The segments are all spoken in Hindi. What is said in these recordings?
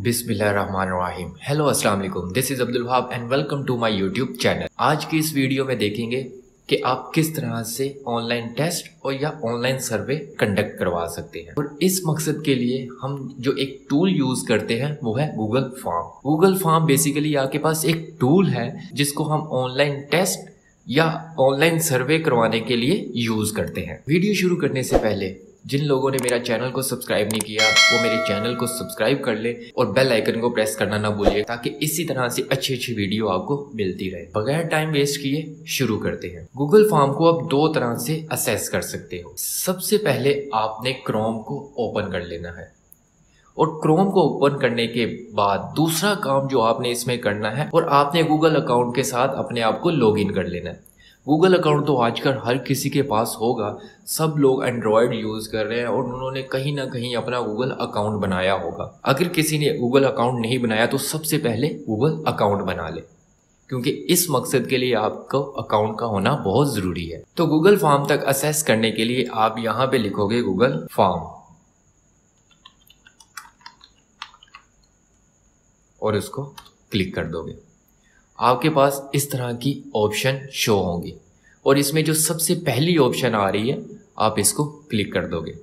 बिस्मिल्लाहिर्रहमानिर्रहीम। हेलो अस्सलाम वालेकुम, this is Abdul Wahab and welcome to my YouTube channel. आज की इस वीडियो में देखेंगे कि आप किस तरह से ऑनलाइन टेस्ट और या ऑनलाइन सर्वे कंडक्ट करवा सकते हैं। और इस मकसद के लिए हम जो एक टूल यूज़ करते हैं वो है Google form. Google form basically आपके पास एक टूल है जिसको हम ऑनलाइन टेस्ट या ऑनलाइन सर्वे करवाने के लिए यूज़ करते हैं। वीडियो शुरू करने से पहले जिन लोगों ने मेरा चैनल को सब्सक्राइब नहीं किया वो मेरे चैनल को सब्सक्राइब कर ले और बेल आइकन को प्रेस करना ना भूलिए ताकि इसी तरह से अच्छी अच्छी वीडियो आपको मिलती रहे। बगैर टाइम वेस्ट किए शुरू करते हैं। गूगल फॉर्म को आप दो तरह से असेस कर सकते हो। सबसे पहले आपने क्रोम को ओपन कर लेना है और क्रोम को ओपन करने के बाद दूसरा काम जो आपने इसमें करना है और आपने गूगल अकाउंट के साथ अपने आप को लॉगिन कर लेना है। गूगल अकाउंट तो आजकल हर किसी के पास होगा, सब लोग एंड्रॉयड यूज़ कर रहे हैं और उन्होंने कहीं ना कहीं अपना गूगल अकाउंट बनाया होगा। अगर किसी ने गूगल अकाउंट नहीं बनाया तो सबसे पहले गूगल अकाउंट बना ले, क्योंकि इस मकसद के लिए आपको अकाउंट का होना बहुत ज़रूरी है। तो गूगल फॉर्म तक असेस करने के लिए आप यहाँ पे लिखोगे गूगल फॉर्म और उसको क्लिक कर दोगे। आपके पास इस तरह की ऑप्शन शो होंगी और इसमें जो सबसे पहली ऑप्शन आ रही है आप इसको क्लिक कर दोगे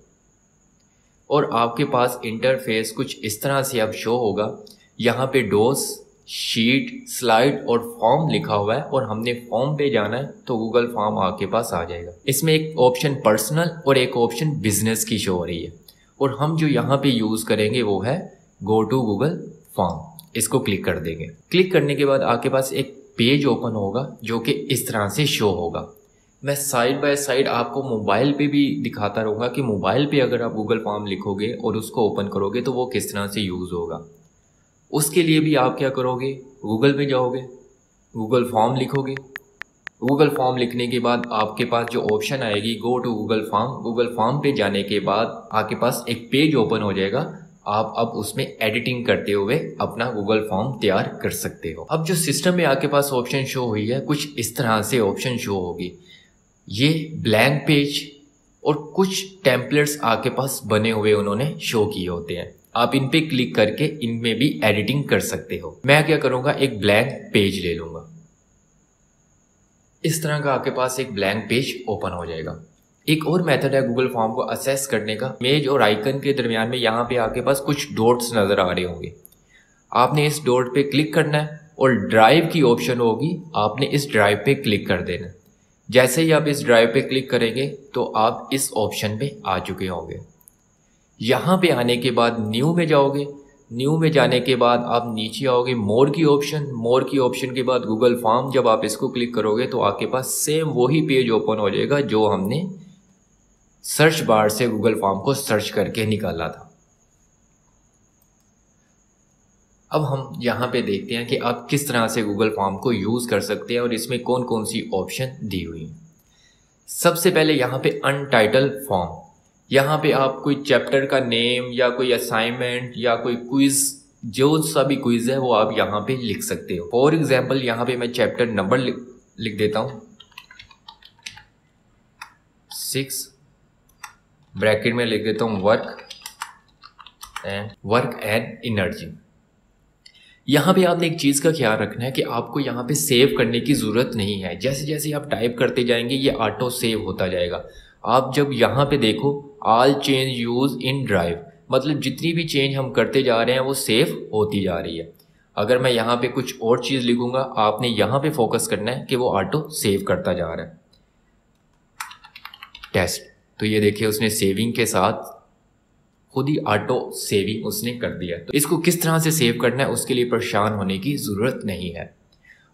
और आपके पास इंटरफेस कुछ इस तरह से अब शो होगा। यहाँ पे डोज, शीट, स्लाइड और फॉर्म लिखा हुआ है और हमने फॉर्म पे जाना है तो गूगल फॉर्म आपके पास आ जाएगा। इसमें एक ऑप्शन पर्सनल और एक ऑप्शन बिजनेस की शो हो रही है और हम जो यहाँ पे यूज़ करेंगे वो है गो टू गूगल फॉर्म। इसको क्लिक कर देंगे। क्लिक करने के बाद आपके पास एक पेज ओपन होगा जो कि इस तरह से शो होगा। मैं साइड बाय साइड आपको मोबाइल पे भी दिखाता रहूँगा कि मोबाइल पे अगर आप गूगल फॉर्म लिखोगे और उसको ओपन करोगे तो वो किस तरह से यूज़ होगा। उसके लिए भी आप क्या करोगे, गूगल पे जाओगे, गूगल फॉर्म लिखोगे। गूगल फॉर्म लिखने के बाद आपके पास जो ऑप्शन आएगी गो टू गूगल फॉर्म पे जाने के बाद आपके पास एक पेज ओपन हो जाएगा। आप अब उसमें एडिटिंग करते हुए अपना गूगल फॉर्म तैयार कर सकते हो। अब जो सिस्टम में आपके पास ऑप्शन शो हुई है कुछ इस तरह से ऑप्शन शो होगी। ये ब्लैंक पेज और कुछ टेम्पलेट्स आपके पास बने हुए उन्होंने शो किए होते हैं। आप इन पे क्लिक करके इनमें भी एडिटिंग कर सकते हो। मैं क्या करूँगा, एक ब्लैंक पेज ले लूँगा। इस तरह का आपके पास एक ब्लैंक पेज ओपन हो जाएगा। एक और मेथड है गूगल फॉर्म को असेस करने का। इमेज और आइकन के दरमियान में यहाँ पे आपके पास कुछ डॉट्स नज़र आ रहे होंगे। आपने इस डॉट पे क्लिक करना है और ड्राइव की ऑप्शन होगी, आपने इस ड्राइव पे क्लिक कर देना है। जैसे ही आप इस ड्राइव पे क्लिक करेंगे तो आप इस ऑप्शन पे आ चुके होंगे। यहाँ पे आने के बाद न्यू में जाओगे। न्यू में जाने के बाद आप नीचे आओगे मोर की ऑप्शन के बाद गूगल फॉर्म। जब आप इसको क्लिक करोगे तो आपके पास सेम वही पेज ओपन हो जाएगा जो हमने सर्च बार से गूगल फॉर्म को सर्च करके निकाला था। अब हम यहाँ पे देखते हैं कि आप किस तरह से गूगल फॉर्म को यूज़ कर सकते हैं और इसमें कौन कौन सी ऑप्शन दी हुई हैं। सबसे पहले यहाँ पे अनटाइटल फॉर्म, यहाँ पे आप कोई चैप्टर का नेम या कोई असाइनमेंट या कोई क्विज, जो सा भी क्विज है वो आप यहाँ पे लिख सकते हो। फॉर एग्जाम्पल यहाँ पे मैं चैप्टर नंबर लिख देता हूँ 6, ब्रैकेट में लिख देता हूँ वर्क एंड एनर्जी। यहाँ पे आपने एक चीज़ का ख्याल रखना है कि आपको यहाँ पे सेव करने की ज़रूरत नहीं है। जैसे जैसे आप टाइप करते जाएंगे ये ऑटो सेव होता जाएगा। आप जब यहाँ पे देखो all change use in drive, मतलब जितनी भी चेंज हम करते जा रहे हैं वो सेव होती जा रही है। अगर मैं यहाँ पे कुछ और चीज़ लिखूँगा आपने यहाँ पे फोकस करना है कि वो ऑटो सेव करता जा रहा है। टेस्ट, तो ये देखिए उसने सेविंग के साथ खुद ही ऑटो सेविंग उसने कर दिया। तो इसको किस तरह से सेव करना है उसके लिए परेशान होने की ज़रूरत नहीं है।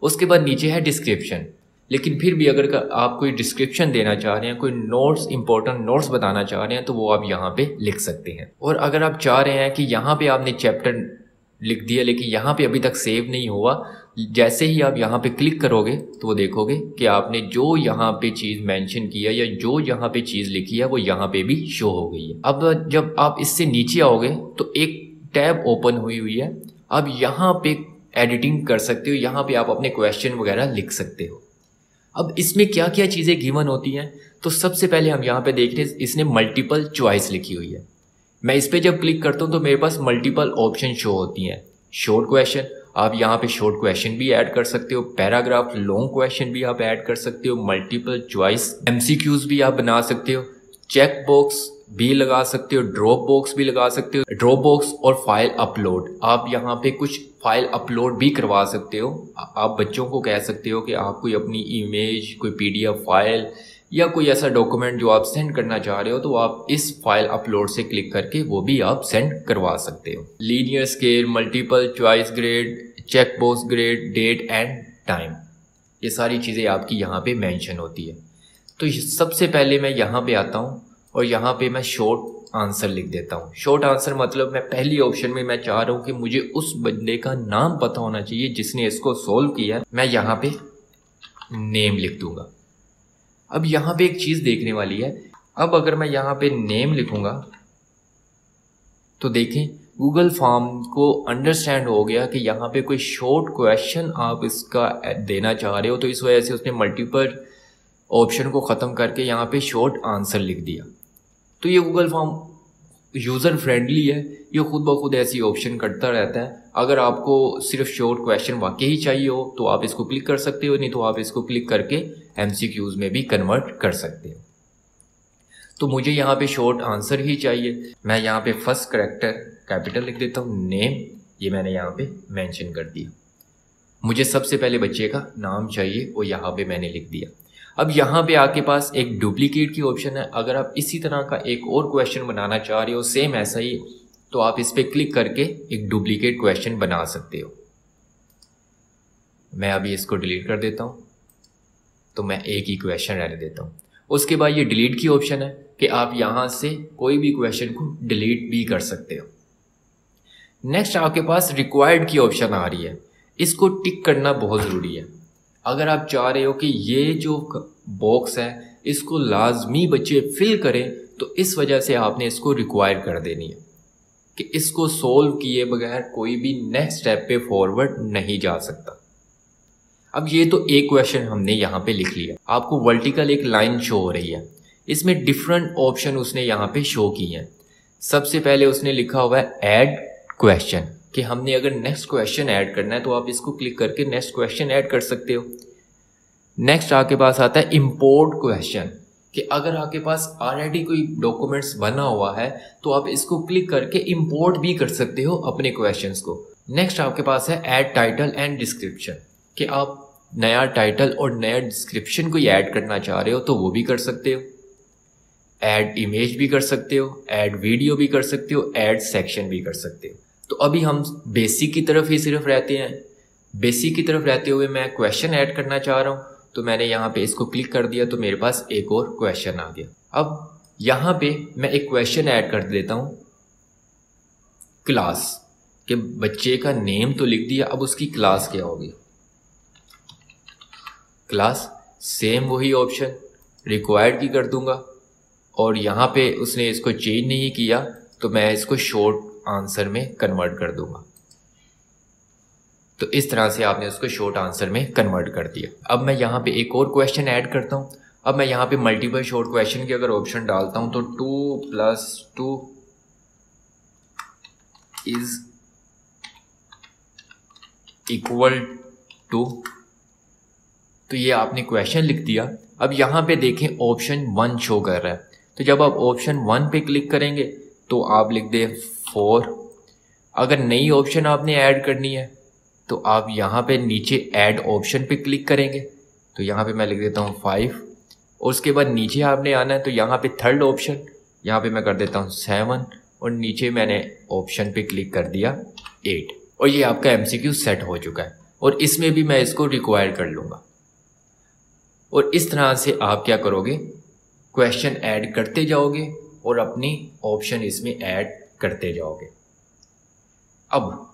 उसके बाद नीचे है डिस्क्रिप्शन, लेकिन फिर भी अगर आप कोई डिस्क्रिप्शन देना चाह रहे हैं, कोई नोट्स, इंपॉर्टेंट नोट्स बताना चाह रहे हैं तो वो आप यहाँ पे लिख सकते हैं। और अगर आप चाह रहे हैं कि यहाँ पे आपने चैप्टर लिख दिया लेकिन यहाँ पे अभी तक सेव नहीं हुआ, जैसे ही आप यहाँ पे क्लिक करोगे तो वो देखोगे कि आपने जो यहाँ पे चीज़ मेंशन किया या जो यहाँ पे चीज़ लिखी है वो यहाँ पे भी शो हो गई है। अब जब आप इससे नीचे आओगे तो एक टैब ओपन हुई है। अब यहाँ पे एडिटिंग कर सकते हो, यहाँ पे आप अपने क्वेश्चन वगैरह लिख सकते हो। अब इसमें क्या क्या चीज़ें गिवन होती हैं, तो सबसे पहले हम यहाँ पे देख रहे हैं इसने मल्टीपल चॉइस लिखी हुई है। मैं इस पर जब क्लिक करता हूँ तो मेरे पास मल्टीपल ऑप्शन शो होती हैं। शॉर्ट क्वेश्चन, आप यहाँ पे शॉर्ट क्वेश्चन भी ऐड कर सकते हो, पैराग्राफ लॉन्ग क्वेश्चन भी आप ऐड कर सकते हो, मल्टीपल चॉइस MCQs भी आप बना सकते हो, चेक बॉक्स भी लगा सकते हो, ड्रॉप बॉक्स भी लगा सकते हो। ड्रॉप बॉक्स और फाइल अपलोड, आप यहाँ पे कुछ फाइल अपलोड भी करवा सकते हो। आप बच्चों को कह सकते हो कि आप कोई अपनी इमेज, कोई PDF फाइल या कोई ऐसा डॉक्यूमेंट जो आप सेंड करना चाह रहे हो तो आप इस फाइल अपलोड से क्लिक करके वो भी आप सेंड करवा सकते हो। Linear scale, multiple choice grade, check box grade, date and time, ये सारी चीज़ें आपकी यहाँ पे मेंशन होती है। तो सबसे पहले मैं यहाँ पे आता हूँ और यहाँ पे मैं शॉर्ट आंसर लिख देता हूँ। शॉर्ट आंसर मतलब मैं पहली ऑप्शन में मैं चाह रहा हूँ कि मुझे उस बंदे का नाम पता होना चाहिए जिसने इसको सोल्व किया। मैं यहाँ पे नेम लिख दूंगा। अब यहाँ पे एक चीज़ देखने वाली है, अब अगर मैं यहाँ पे नेम लिखूंगा तो देखें गूगल फॉर्म को अंडरस्टैंड हो गया कि यहाँ पे कोई शॉर्ट क्वेश्चन आप इसका देना चाह रहे हो, तो इस वजह से उसने मल्टीपल ऑप्शन को ख़त्म करके यहाँ पे शॉर्ट आंसर लिख दिया। तो ये गूगल फॉर्म यूज़र फ्रेंडली है, ये खुद ब खुद ऐसी ऑप्शन करता रहता है। अगर आपको सिर्फ शॉर्ट क्वेश्चन वाकई ही चाहिए हो तो आप इसको क्लिक कर सकते हो, नहीं तो आप इसको क्लिक करके MCQs में भी कन्वर्ट कर सकते हो। तो मुझे यहाँ पे शॉर्ट आंसर ही चाहिए। मैं यहाँ पे फर्स्ट कैरेक्टर कैपिटल लिख देता हूँ, नेम, ये मैंने यहाँ पे मेंशन कर दिया। मुझे सबसे पहले बच्चे का नाम चाहिए और यहाँ पे मैंने लिख दिया। अब यहाँ पे आपके पास एक डुप्लीकेट की ऑप्शन है। अगर आप इसी तरह का एक और क्वेश्चन बनाना चाह रहे हो सेम ऐसा ही, तो आप इस पर क्लिक करके एक डुप्लीकेट क्वेश्चन बना सकते हो। मैं अभी इसको डिलीट कर देता हूँ, तो मैं एक ही क्वेश्चन रहने देता हूँ। उसके बाद ये डिलीट की ऑप्शन है कि आप यहाँ से कोई भी क्वेश्चन को डिलीट भी कर सकते हो। नेक्स्ट आपके पास रिक्वायर्ड की ऑप्शन आ रही है, इसको टिक करना बहुत ज़रूरी है। अगर आप चाह रहे हो कि ये जो बॉक्स है इसको लाजमी बच्चे फिल करें, तो इस वजह से आपने इसको रिक्वायर कर देनी है कि इसको सोल्व किए बगैर कोई भी नेक्स्ट स्टेप पे फॉरवर्ड नहीं जा सकता। अब ये तो एक क्वेश्चन हमने यहाँ पे लिख लिया। आपको वर्टिकल एक लाइन शो हो रही है, इसमें डिफरेंट ऑप्शन उसने यहाँ पे शो किए हैं। सबसे पहले उसने लिखा हुआ है ऐड क्वेश्चन, कि हमने अगर नेक्स्ट क्वेश्चन ऐड करना है तो आप इसको क्लिक करके नेक्स्ट क्वेश्चन ऐड कर सकते हो। नेक्स्ट आपके पास आता है इंपोर्ट क्वेश्चन, कि अगर आपके पास ऑलरेडी कोई डॉक्यूमेंट्स बना हुआ है तो आप इसको क्लिक करके इंपोर्ट भी कर सकते हो अपने क्वेश्चंस को। नेक्स्ट आपके पास है ऐड टाइटल एंड डिस्क्रिप्शन, कि आप नया टाइटल और नया डिस्क्रिप्शन को ऐड करना चाह रहे हो तो वो भी कर सकते हो। ऐड इमेज भी कर सकते हो, ऐड वीडियो भी कर सकते हो, ऐड सेक्शन भी कर सकते हो। तो अभी हम बेसिक की तरफ ही सिर्फ रहते हैं। बेसिक की तरफ रहते हुए मैं क्वेश्चन ऐड करना चाह रहा हूँ, तो मैंने यहाँ पे इसको क्लिक कर दिया तो मेरे पास एक और क्वेश्चन आ गया। अब यहाँ पे मैं एक क्वेश्चन ऐड कर देता हूँ क्लास, कि बच्चे का नेम तो लिख दिया, अब उसकी क्लास क्या होगी। क्लास सेम वही ऑप्शन रिक्वायर्ड की कर दूंगा, और यहाँ पे उसने इसको चेंज नहीं किया तो मैं इसको शॉर्ट आंसर में कन्वर्ट कर दूंगा। तो इस तरह से आपने उसको शॉर्ट आंसर में कन्वर्ट कर दिया। अब मैं यहाँ पे एक और क्वेश्चन ऐड करता हूँ। अब मैं यहाँ पे मल्टीपल शॉर्ट क्वेश्चन की अगर ऑप्शन डालता हूँ तो 2 + 2 = 2, तो ये आपने क्वेश्चन लिख दिया। अब यहाँ पे देखें ऑप्शन 1 शो कर रहा है, तो जब आप ऑप्शन 1 पे क्लिक करेंगे तो आप लिख दें 4। अगर नई ऑप्शन आपने ऐड करनी है तो आप यहाँ पे नीचे ऐड ऑप्शन पे क्लिक करेंगे, तो यहाँ पे मैं लिख देता हूँ 5, और उसके बाद नीचे आपने आना है तो यहाँ पे थर्ड ऑप्शन, यहाँ पे मैं कर देता हूँ 7, और नीचे मैंने ऑप्शन पे क्लिक कर दिया 8, और ये आपका MCQ सेट हो चुका है। और इसमें भी मैं इसको रिक्वायर कर लूँगा। और इस तरह से आप क्या करोगे, क्वेश्चन ऐड करते जाओगे और अपनी ऑप्शन इसमें ऐड करते जाओगे। अब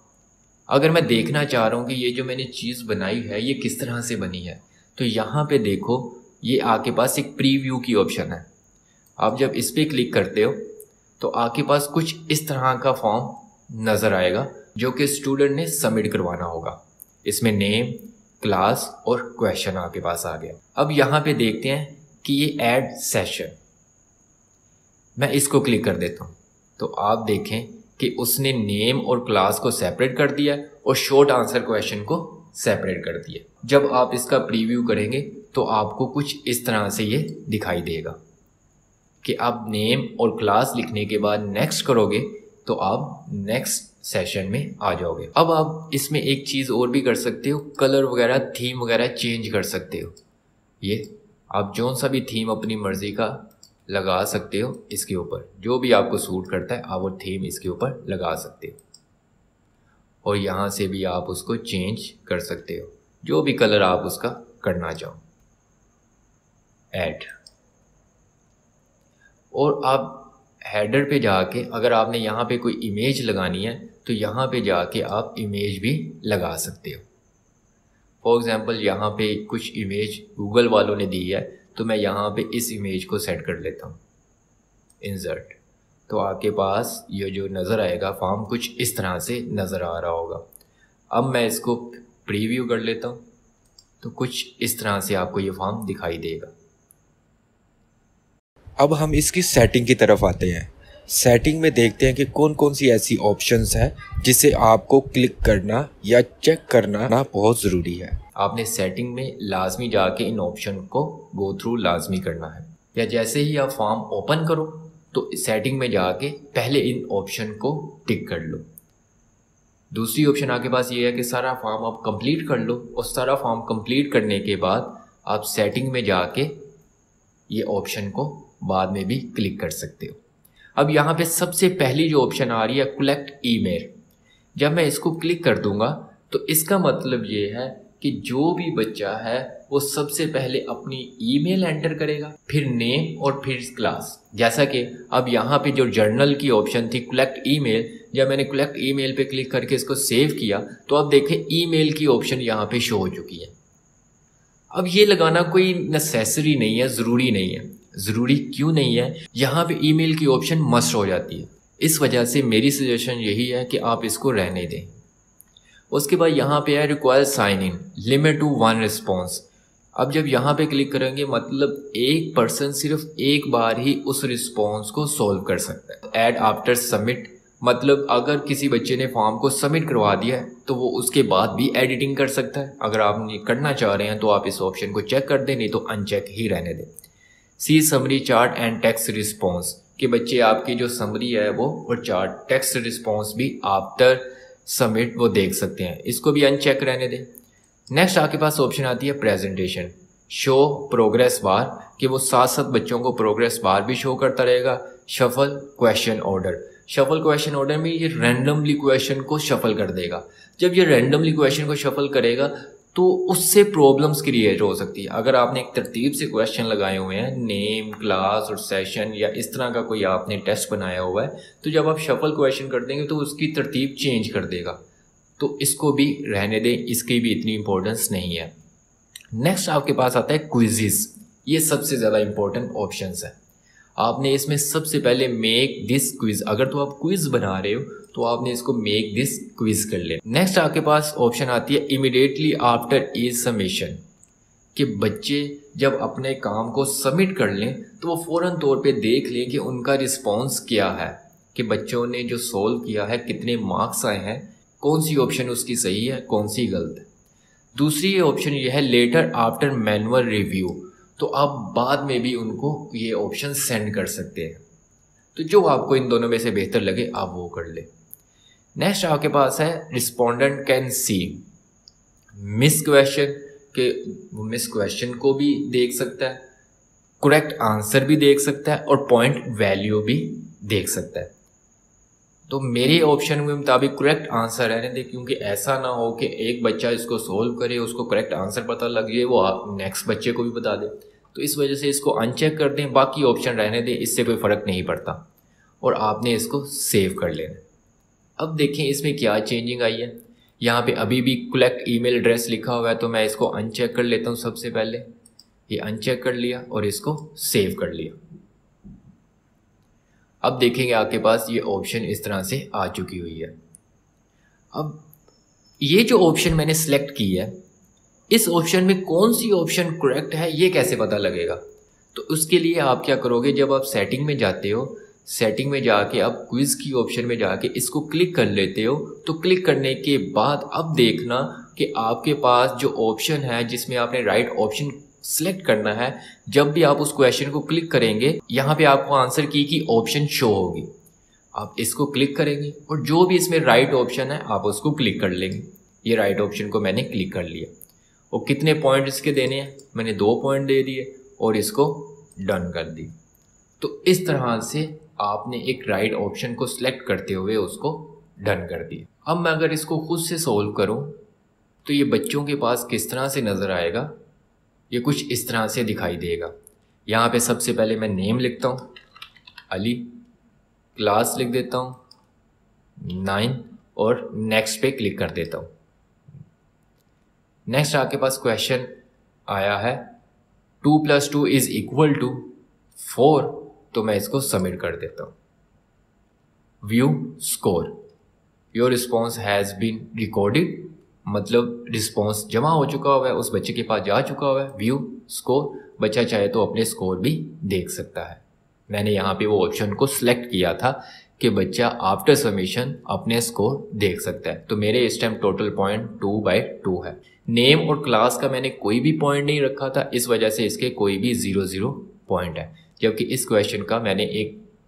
अगर मैं देखना चाह रहा हूँ कि ये जो मैंने चीज़ बनाई है ये किस तरह से बनी है, तो यहाँ पे देखो ये आपके पास एक प्रीव्यू की ऑप्शन है। आप जब इस पर क्लिक करते हो तो आपके पास कुछ इस तरह का फॉर्म नज़र आएगा जो कि स्टूडेंट ने सबमिट करवाना होगा। इसमें नेम, क्लास और क्वेश्चन आपके पास आ गया। अब यहाँ पे देखते हैं कि ये ऐड सेशन, मैं इसको क्लिक कर देता हूँ तो आप देखें कि उसने नेम और क्लास को सेपरेट कर दिया और शॉर्ट आंसर क्वेश्चन को सेपरेट कर दिया। जब आप इसका प्रीव्यू करेंगे तो आपको कुछ इस तरह से ये दिखाई देगा कि आप नेम और क्लास लिखने के बाद नेक्स्ट करोगे तो आप नेक्स्ट सेशन में आ जाओगे। अब आप इसमें एक चीज़ और भी कर सकते हो, कलर वगैरह थीम वगैरह चेंज कर सकते हो। ये आप जो सा भी थीम अपनी मर्ज़ी का लगा सकते हो, इसके ऊपर जो भी आपको सूट करता है आप वो थीम इसके ऊपर लगा सकते हो और यहाँ से भी आप उसको चेंज कर सकते हो, जो भी कलर आप उसका करना चाहो। ऐड, और आप हेडर पे जाके अगर आपने यहाँ पे कोई इमेज लगानी है तो यहाँ पे जाके आप इमेज भी लगा सकते हो। फॉर एग्ज़ाम्पल यहाँ पे कुछ इमेज गूगल वालों ने दी है तो मैं यहाँ पे इस इमेज को सेट कर लेता हूँ, इंसर्ट, तो आपके पास ये जो नज़र आएगा फॉर्म कुछ इस तरह से नज़र आ रहा होगा। अब मैं इसको प्रीव्यू कर लेता हूँ तो कुछ इस तरह से आपको ये फॉर्म दिखाई देगा। अब हम इसकी सेटिंग की तरफ आते हैं। सेटिंग में देखते हैं कि कौन कौन सी ऐसी ऑप्शंस है जिसे आपको क्लिक करना या चेक करना बहुत ज़रूरी है। आपने सेटिंग में लाजमी जाके इन ऑप्शन को गो थ्रू लाजमी करना है, या जैसे ही आप फॉर्म ओपन करो तो सेटिंग में जाके पहले इन ऑप्शन को टिक कर लो। दूसरी ऑप्शन आपके पास ये है कि सारा फॉर्म आप कंप्लीट कर लो और सारा फॉर्म कंप्लीट करने के बाद आप सेटिंग में जाके ये ऑप्शन को बाद में भी क्लिक कर सकते हो। अब यहाँ पे सबसे पहली जो ऑप्शन आ रही है कलेक्ट ईमेल, जब मैं इसको क्लिक कर दूंगा तो इसका मतलब ये है कि जो भी बच्चा है वो सबसे पहले अपनी ईमेल एंटर करेगा, फिर नेम और फिर क्लास। जैसा कि अब यहाँ पे जो जर्नल की ऑप्शन थी कलेक्ट ईमेल, जब मैंने कलेक्ट ईमेल पे क्लिक करके इसको सेव किया तो अब देखें ईमेल की ऑप्शन यहाँ पे शो हो चुकी है। अब ये लगाना कोई नेसेसरी नहीं है, ज़रूरी नहीं है। ज़रूरी क्यों नहीं है? यहाँ पे ईमेल की ऑप्शन मस्ट हो जाती है। इस वजह से मेरी सजेशन यही है कि आप इसको रहने दें। उसके बाद यहाँ पे है require sign in, limit to 1 response. अब जब यहाँ पे क्लिक करेंगे मतलब एक पर्सन सिर्फ एक बार ही उस रिस्पॉन्स को सॉल्व कर सकता है। ऐड आफ्टर सबमिट, मतलब अगर किसी बच्चे ने फॉर्म को सबमिट करवा दिया है तो वो उसके बाद भी एडिटिंग कर सकता है। अगर आप नहीं करना चाह रहे हैं तो आप इस ऑप्शन को चेक कर दें, नहीं तो अनचेक ही रहने दें। C summary chart and text response, कि बच्चे आपकी जो समरी है वो और चार्ट टेक्स्ट रिस्पॉन्स भी आफ्टर सबमिट वो देख सकते हैं, इसको भी अनचेक रहने दें। नेक्स्ट आपके पास ऑप्शन आती है प्रेजेंटेशन, शो प्रोग्रेस बार, कि वो साथ साथ बच्चों को प्रोग्रेस बार भी शो करता रहेगा। Shuffle question order, shuffle question order में ये रैंडमली क्वेश्चन को शफल कर देगा। जब ये रैंडमली क्वेश्चन को शफल करेगा तो उससे प्रॉब्लम्स क्रिएट हो सकती है। अगर आपने एक तरतीब से क्वेश्चन लगाए हुए हैं, नेम, क्लास और सेशन या इस तरह का कोई आपने टेस्ट बनाया हुआ है, तो जब आप शफल क्वेश्चन कर देंगे तो उसकी तरतीब चेंज कर देगा। तो इसको भी रहने दें, इसकी भी इतनी इंपॉर्टेंस नहीं है। नेक्स्ट आपके पास आता है क्विज़िज़, ये सबसे ज़्यादा इंपॉर्टेंट ऑप्शंस है। आपने इसमें सबसे पहले मेक दिस क्विज़, अगर तो आप क्विज़ बना रहे हो तो आपने इसको मेक दिस क्विज़ कर ले। नेक्स्ट आपके पास ऑप्शन आती है इमीडिएटली आफ्टर ईच सबमिशन, कि बच्चे जब अपने काम को सबमिट कर लें तो वो फ़ौरन तौर पे देख लें कि उनका रिस्पॉन्स क्या है, कि बच्चों ने जो सोल्व किया है कितने मार्क्स आए हैं, कौन सी ऑप्शन उसकी सही है, कौन सी गलत है। दूसरी ऑप्शन ये है लेटर आफ्टर मैनुअल रिव्यू, तो आप बाद में भी उनको ये ऑप्शन सेंड कर सकते हैं। तो जो आपको इन दोनों में से बेहतर लगे आप वो कर ले। नेक्स्ट आपके पास है respondent can see miss question, के वो मिस क्वेश्चन को भी देख सकता है, करेक्ट आंसर भी देख सकता है और पॉइंट वैल्यू भी देख सकता है। तो मेरे ऑप्शन के मुताबिक करेक्ट आंसर रहने दें, क्योंकि ऐसा ना हो कि एक बच्चा इसको सोल्व करे, उसको करेक्ट आंसर पता लग जाए, वो आप नेक्स्ट बच्चे को भी बता दे। तो इस वजह से इसको अनचेक कर दें, बाकी ऑप्शन रहने दें, इससे कोई फ़र्क नहीं पड़ता और आपने इसको सेव कर लेना। अब देखें इसमें क्या चेंजिंग आई है। यहाँ पे अभी भी कलेक्ट ईमेल एड्रेस लिखा हुआ है, तो मैं इसको अनचेक कर लेता हूँ। सबसे पहले ये अनचेक कर लिया और इसको सेव कर लिया। अब देखेंगे आपके पास ये ऑप्शन इस तरह से आ चुकी हुई है। अब ये जो ऑप्शन मैंने सेलेक्ट की है, इस ऑप्शन में कौन सी ऑप्शन करेक्ट है ये कैसे पता लगेगा? तो उसके लिए आप क्या करोगे, जब आप सेटिंग में जाते हो सेटिंग में जाके अब क्विज़ की ऑप्शन में जाके इसको क्लिक कर लेते हो, तो क्लिक करने के बाद अब देखना कि आपके पास जो ऑप्शन है जिसमें आपने राइट ऑप्शन सिलेक्ट करना है, जब भी आप उस क्वेश्चन को क्लिक करेंगे यहाँ पे आपको आंसर की ऑप्शन शो होगी। आप इसको क्लिक करेंगे और जो भी इसमें राइट ऑप्शन है आप उसको क्लिक कर लेंगे। ये राइट ऑप्शन को मैंने क्लिक कर लिया और कितने पॉइंट इसके देने हैं, मैंने 2 पॉइंट दे दिए और इसको डन कर दी। तो इस तरह से आपने एक राइट ऑप्शन को सिलेक्ट करते हुए उसको डन कर दिया। अब मैं अगर इसको खुद से सोल्व करूं तो ये बच्चों के पास किस तरह से नज़र आएगा, ये कुछ इस तरह से दिखाई देगा। यहाँ पे सबसे पहले मैं नेम लिखता हूँ अली, क्लास लिख देता हूँ 9 और नेक्स्ट पे क्लिक कर देता हूँ। नेक्स्ट आपके पास क्वेश्चन आया है 2 + 2 = 4, तो मैं इसको सबमिट कर देता हूँ। View score, your response has been recorded, मतलब रिस्पॉन्स जमा हो चुका हुआ है, उस बच्चे के पास जा चुका हुआ है। व्यू स्कोर, बच्चा चाहे तो अपने स्कोर भी देख सकता है। मैंने यहाँ पे वो ऑप्शन को सिलेक्ट किया था कि बच्चा आफ्टर सबमिशन अपने स्कोर देख सकता है। तो मेरे इस टाइम टोटल पॉइंट 2/2 है। नेम और क्लास का मैंने कोई भी पॉइंट नहीं रखा था, इस वजह से इसके कोई भी 0 पॉइंट है, जबकि इस क्वेश्चन का मैंने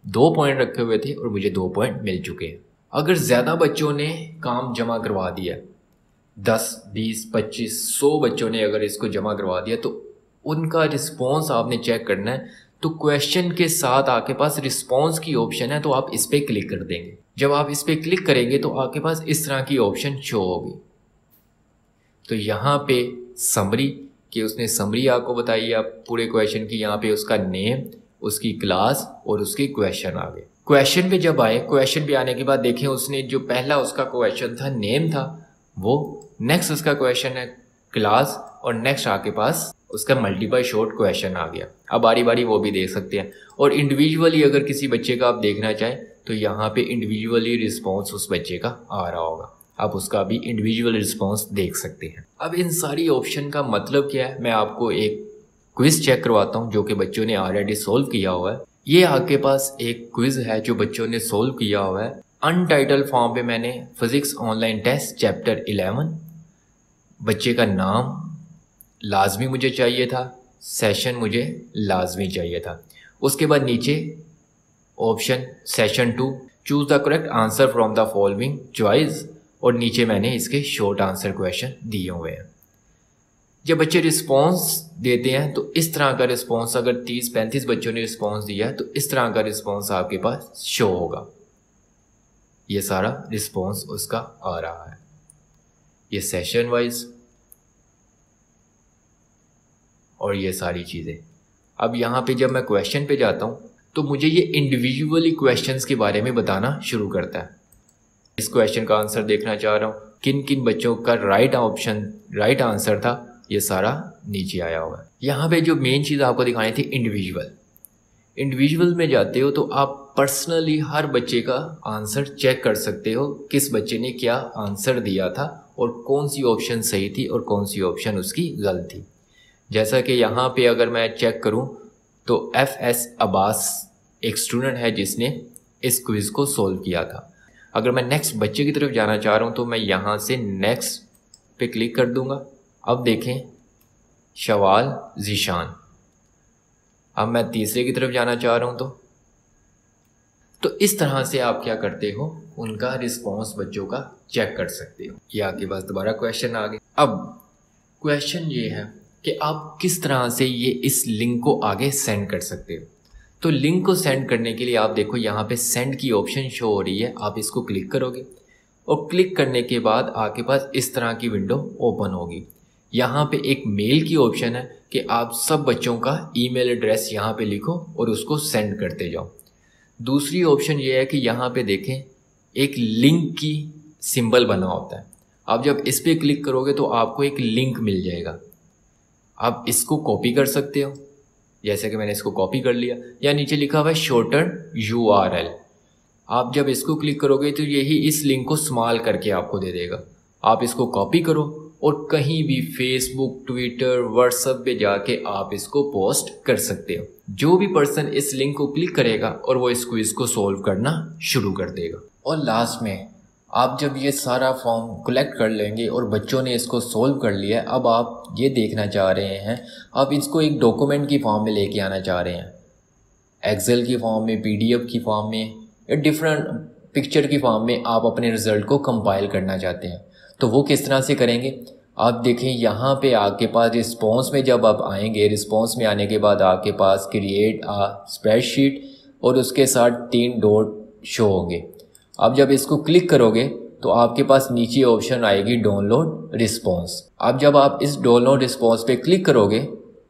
2 पॉइंट रखे हुए थे और मुझे 2 पॉइंट मिल चुके हैं। अगर ज़्यादा बच्चों ने काम जमा करवा दिया, 10, 20, 25, 100 बच्चों ने अगर इसको जमा करवा दिया, तो उनका रिस्पॉन्स आपने चेक करना है। तो क्वेश्चन के साथ आपके पास रिस्पॉन्स की ऑप्शन है, तो आप इस पर क्लिक कर देंगे। जब आप इस पर क्लिक करेंगे तो आपके पास इस तरह की ऑप्शन शो होगी। तो यहाँ पे समरी कि उसने समरी आपको बताई है पूरे क्वेश्चन की, यहाँ पे उसका नेम, उसकी क्लास और उसके क्वेश्चन आ गए। क्वेश्चन पे जब आए, क्वेश्चन पे आने के बाद देखें उसने जो पहला उसका क्वेश्चन था नेम था वो, नेक्स्ट उसका क्वेश्चन है क्लास और नेक्स्ट आपके पास उसका मल्टीपल शॉर्ट क्वेश्चन आ गया। अब बारी बारी वो भी देख सकते हैं। और इंडिविजुअली अगर किसी बच्चे का आप देखना चाहें तो यहाँ पे इंडिविजुअली रिस्पॉन्स उस बच्चे का आ रहा होगा, आप उसका भी इंडिविजुअल रिस्पॉन्स देख सकते हैं। अब इन सारी ऑप्शन का मतलब क्या है, मैं आपको एक क्विज चेक करवाता हूँ जो कि बच्चों ने ऑलरेडी सोल्व किया हुआ है। ये आपके पास एक क्विज है जो बच्चों ने सोल्व किया हुआ है। अनटाइटल फॉर्म पे मैंने फिजिक्स ऑनलाइन टेस्ट चैप्टर 11, बच्चे का नाम लाजमी मुझे चाहिए था, सेशन मुझे लाजमी चाहिए था। उसके बाद नीचे option session 2, choose the correct answer from the following choice, और नीचे मैंने इसके शॉर्ट आंसर क्वेश्चन दिए हुए हैं। जब बच्चे रिस्पॉन्स देते हैं तो इस तरह का रिस्पॉन्स, अगर 30-35 बच्चों ने रिस्पॉन्स दिया है तो इस तरह का रिस्पॉन्स आपके पास शो होगा। ये सारा रिस्पॉन्स उसका आ रहा है, ये सेशन वाइज और ये सारी चीज़ें। अब यहाँ पे जब मैं क्वेश्चन पे जाता हूँ तो मुझे ये इंडिविजुअली क्वेश्चंस के बारे में बताना शुरू करता है। इस क्वेश्चन का आंसर देखना चाह रहा हूँ, किन किन बच्चों का राइट आंसर था, ये सारा नीचे आया हुआ है। यहाँ पे जो मेन चीज़ आपको दिखानी थी इंडिविजुअल में जाते हो तो आप पर्सनली हर बच्चे का आंसर चेक कर सकते हो, किस बच्चे ने क्या आंसर दिया था और कौन सी ऑप्शन सही थी और कौन सी ऑप्शन उसकी गलत थी। जैसा कि यहाँ पे अगर मैं चेक करूँ तो FS अब्बास एक स्टूडेंट है जिसने इस क्विज़ को सोल्व किया था। अगर मैं नेक्स्ट बच्चे की तरफ जाना चाह रहा हूँ तो मैं यहाँ से नेक्स्ट पे क्लिक कर दूँगा। अब देखें शवाल जीशान। अब मैं तीसरे की तरफ जाना चाह रहा हूँ तो इस तरह से आप क्या करते हो, उनका रिस्पॉन्स बच्चों का चेक कर सकते हो। ये आपके पास दोबारा क्वेश्चन आ गए। अब क्वेश्चन ये है कि आप किस तरह से ये इस लिंक को आगे सेंड कर सकते हो। तो लिंक को सेंड करने के लिए आप देखो यहाँ पे सेंड की ऑप्शन शो हो रही है, आप इसको क्लिक करोगे और क्लिक करने के बाद आपके पास इस तरह की विंडो ओपन होगी। यहाँ पे एक मेल की ऑप्शन है कि आप सब बच्चों का ईमेल एड्रेस यहाँ पे लिखो और उसको सेंड करते जाओ। दूसरी ऑप्शन ये है कि यहाँ पे देखें एक लिंक की सिंबल बना होता है, आप जब इस पर क्लिक करोगे तो आपको एक लिंक मिल जाएगा। आप इसको कॉपी कर सकते हो, जैसे कि मैंने इसको कॉपी कर लिया, या नीचे लिखा हुआ है शॉर्टन URL। आप जब इसको क्लिक करोगे तो यही इस लिंक को स्मॉल करके आपको दे देगा। आप इसको कॉपी करो और कहीं भी फेसबुक, ट्विटर, व्हाट्सएप पे जाके आप इसको पोस्ट कर सकते हो। जो भी पर्सन इस लिंक को क्लिक करेगा और वो इस क्विज को सॉल्व करना शुरू कर देगा। और लास्ट में आप जब ये सारा फॉर्म कलेक्ट कर लेंगे और बच्चों ने इसको सॉल्व कर लिया है, अब आप ये देखना चाह रहे हैं, आप इसको एक डॉक्यूमेंट की फॉर्म में लेके आना चाह रहे हैं, एक्सेल की फॉर्म में, पीडीएफ की फॉर्म में या डिफरेंट पिक्चर की फॉर्म में आप अपने रिज़ल्ट को कंपाइल करना चाहते हैं। तो वो किस तरह से करेंगे आप देखें। यहाँ पे आपके पास रिस्पॉन्स में जब आप आएंगे, रिस्पॉन्स में आने के बाद आपके पास क्रिएट आ स्प्रेडशीट और उसके साथ 3 डॉट शो होंगे। आप जब इसको क्लिक करोगे तो आपके पास नीचे ऑप्शन आएगी डाउनलोड रिस्पॉन्स। अब जब आप इस डाउनलोड रिस्पॉन्स पे क्लिक करोगे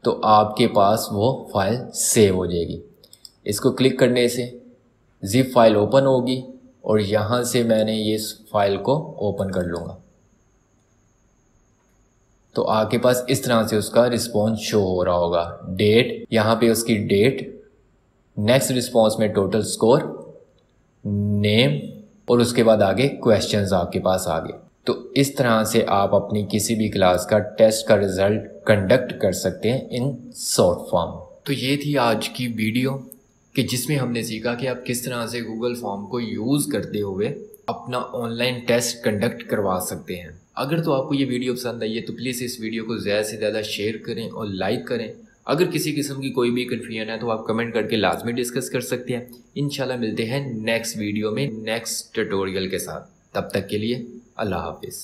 तो आपके पास वो फाइल सेव हो जाएगी। इसको क्लिक करने से जिप फाइल ओपन होगी और यहाँ से मैंने ये इस फाइल को ओपन कर लूँगा तो आपके पास इस तरह से उसका रिस्पॉन्स शो हो रहा होगा। डेट, यहाँ पे उसकी डेट, नेक्स्ट रिस्पॉन्स में टोटल स्कोर, नेम और उसके बाद आगे क्वेश्चंस आपके पास आ गए। तो इस तरह से आप अपनी किसी भी क्लास का टेस्ट का रिज़ल्ट कंडक्ट कर सकते हैं इन शॉर्ट फॉर्म। तो ये थी आज की वीडियो कि जिसमें हमने सीखा कि आप किस तरह से गूगल फॉर्म को यूज़ करते हुए अपना ऑनलाइन टेस्ट कंडक्ट करवा सकते हैं। अगर तो आपको ये वीडियो पसंद आई है तो प्लीज़ इस वीडियो को ज़्यादा से ज़्यादा शेयर करें और लाइक करें। अगर किसी किस्म की कोई भी कन्फ्यूजन है तो आप कमेंट करके लाजमी डिस्कस कर सकते हैं। इंशाल्लाह मिलते हैं नेक्स्ट वीडियो में नेक्स्ट ट्यूटोरियल के साथ। तब तक के लिए अल्लाह हाफिज़।